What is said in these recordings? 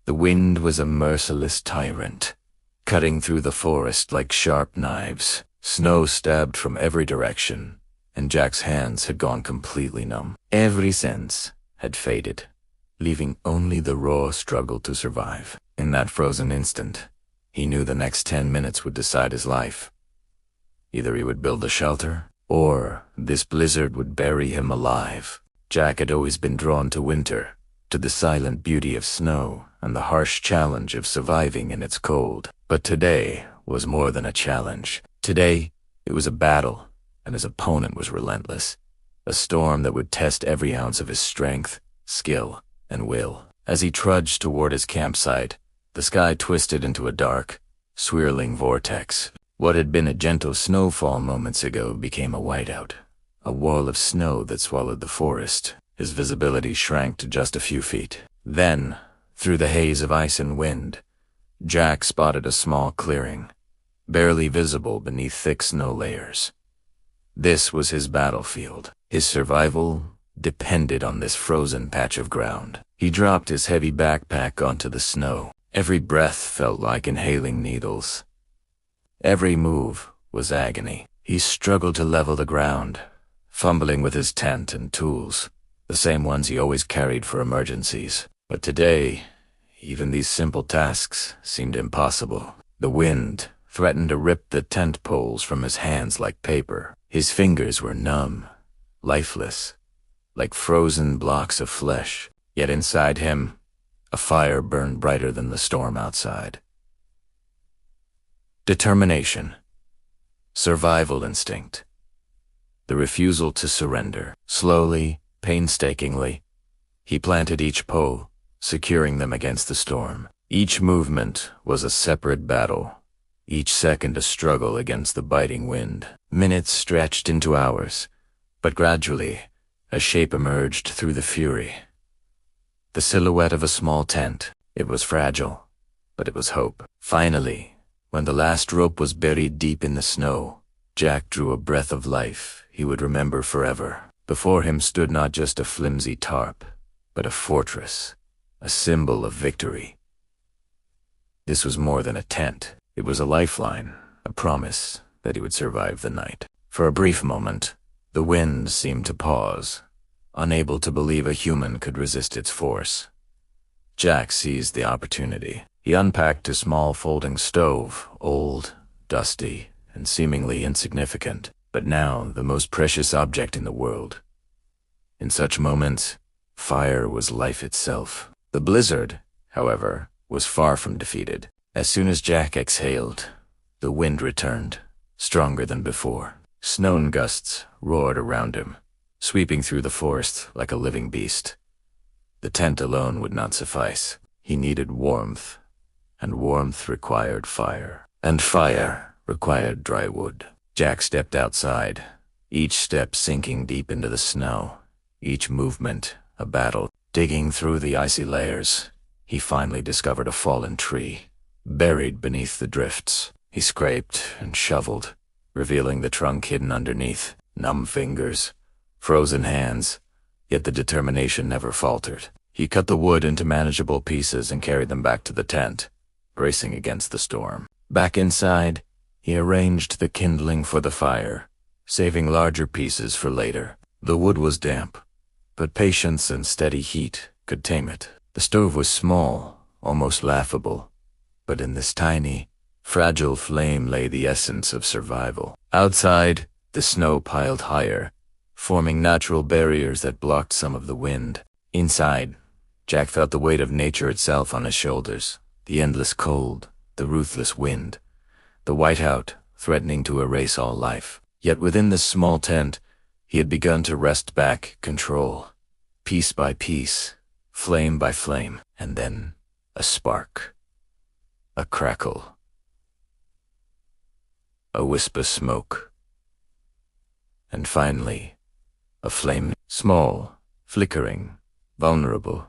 The wind was a merciless tyrant, cutting through the forest like sharp knives. Snow stabbed from every direction, and Jack's hands had gone completely numb. Every sense had faded, leaving only the raw struggle to survive. In that frozen instant, he knew the next 10 minutes would decide his life. Either he would build a shelter, or this blizzard would bury him alive. Jack had always been drawn to winter, to the silent beauty of snow and the harsh challenge of surviving in its cold. But today was more than a challenge. Today, it was a battle, and his opponent was relentless. A storm that would test every ounce of his strength, skill, and will. As he trudged toward his campsite, the sky twisted into a dark, swirling vortex. What had been a gentle snowfall moments ago became a whiteout, a wall of snow that swallowed the forest. His visibility shrank to just a few feet. Then, through the haze of ice and wind, Jack spotted a small clearing, barely visible beneath thick snow layers. This was his battlefield. His survival depended on this frozen patch of ground. He dropped his heavy backpack onto the snow. Every breath felt like inhaling needles. Every move was agony. He struggled to level the ground, fumbling with his tent and tools, the same ones he always carried for emergencies. But today, even these simple tasks seemed impossible. The wind threatened to rip the tent poles from his hands like paper. His fingers were numb, lifeless, like frozen blocks of flesh. Yet inside him, a fire burned brighter than the storm outside. Determination, survival instinct, the refusal to surrender. Slowly, painstakingly, he planted each pole, securing them against the storm. Each movement was a separate battle, each second a struggle against the biting wind. Minutes stretched into hours, but gradually, a shape emerged through the fury. The silhouette of a small tent. It was fragile, but it was hope. Finally, when the last rope was buried deep in the snow, Jack drew a breath of life he would remember forever. Before him stood not just a flimsy tarp, but a fortress, a symbol of victory. This was more than a tent. It was a lifeline, a promise that he would survive the night. For a brief moment, the wind seemed to pause, unable to believe a human could resist its force. Jack seized the opportunity. He unpacked a small folding stove, old, dusty, and seemingly insignificant, but now the most precious object in the world. In such moments, fire was life itself. The blizzard, however, was far from defeated. As soon as Jack exhaled, the wind returned, stronger than before. Snow gusts roared around him, sweeping through the forest like a living beast. The tent alone would not suffice. He needed warmth, and warmth required fire, and fire required dry wood. Jack stepped outside, each step sinking deep into the snow, each movement a battle. Digging through the icy layers, he finally discovered a fallen tree, buried beneath the drifts. He scraped and shoveled, revealing the trunk hidden underneath. Numb fingers, frozen hands, yet the determination never faltered. He cut the wood into manageable pieces and carried them back to the tent, bracing against the storm. Back inside, he arranged the kindling for the fire, saving larger pieces for later. The wood was damp, but patience and steady heat could tame it. The stove was small, almost laughable, but in this tiny, fragile flame lay the essence of survival. Outside, the snow piled higher, forming natural barriers that blocked some of the wind. Inside, Jack felt the weight of nature itself on his shoulders, the endless cold, the ruthless wind, the whiteout threatening to erase all life. Yet within this small tent, he had begun to wrest back control, piece by piece, flame by flame, and then a spark, a crackle, a wisp of smoke, and finally, a flame, small, flickering, vulnerable,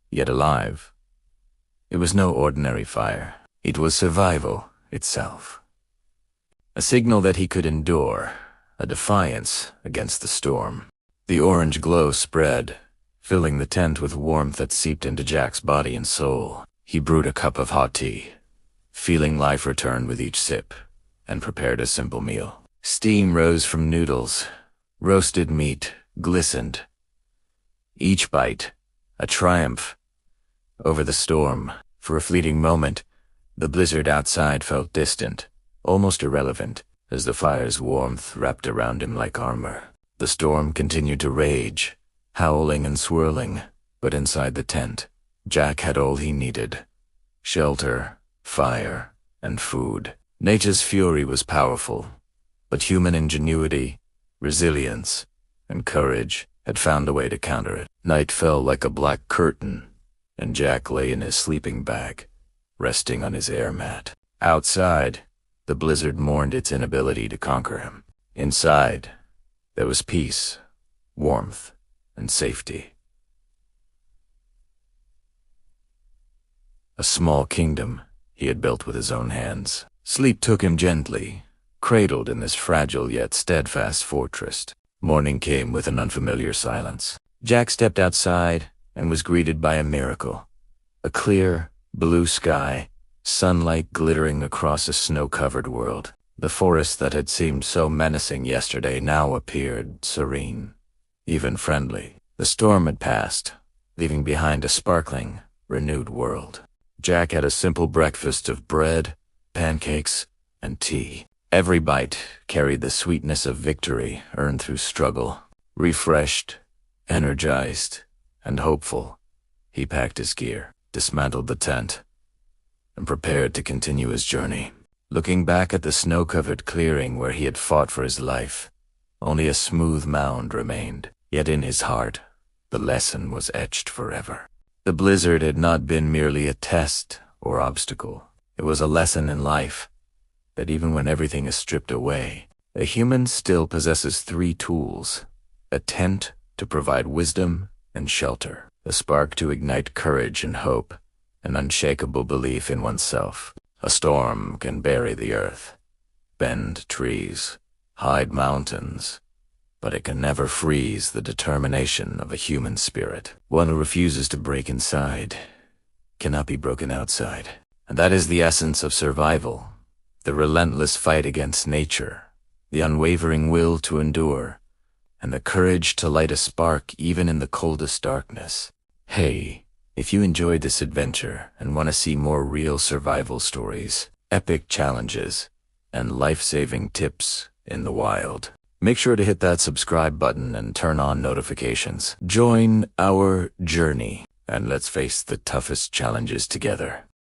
yet alive. It was no ordinary fire. It was survival itself. A signal that he could endure, a defiance against the storm. The orange glow spread, filling the tent with warmth that seeped into Jack's body and soul. He brewed a cup of hot tea, feeling life return with each sip, and prepared a simple meal. Steam rose from noodles. Roasted meat glistened. Each bite, a triumph over the storm. For a fleeting moment, the blizzard outside felt distant, almost irrelevant, as the fire's warmth wrapped around him like armor. The storm continued to rage, howling and swirling, but inside the tent, Jack had all he needed: shelter, fire, and food. Nature's fury was powerful, but human ingenuity, resilience, and courage had found a way to counter it. Night fell like a black curtain, and Jack lay in his sleeping bag, resting on his air mat. Outside, the blizzard mourned its inability to conquer him. Inside, there was peace, warmth, and safety. A small kingdom he had built with his own hands. Sleep took him gently, cradled in this fragile yet steadfast fortress. Morning came with an unfamiliar silence. Jack stepped outside and was greeted by a miracle. A clear, blue sky, sunlight glittering across a snow-covered world. The forest that had seemed so menacing yesterday now appeared serene, even friendly. The storm had passed, leaving behind a sparkling, renewed world. Jack had a simple breakfast of bread, pancakes, and tea. Every bite carried the sweetness of victory earned through struggle. Refreshed, energized, and hopeful, he packed his gear, dismantled the tent, and prepared to continue his journey. Looking back at the snow-covered clearing where he had fought for his life, only a smooth mound remained. Yet in his heart, the lesson was etched forever. The blizzard had not been merely a test or obstacle. It was a lesson in life, that even when everything is stripped away, a human still possesses three tools: a tent to provide wisdom and shelter, a spark to ignite courage and hope, an unshakable belief in oneself. A storm can bury the earth, bend trees, hide mountains, but it can never freeze the determination of a human spirit. One who refuses to break inside cannot be broken outside. And that is the essence of survival: the relentless fight against nature, the unwavering will to endure, and the courage to light a spark even in the coldest darkness. Hey, if you enjoyed this adventure and want to see more real survival stories, epic challenges, and life-saving tips in the wild, make sure to hit that subscribe button and turn on notifications. Join our journey, and let's face the toughest challenges together.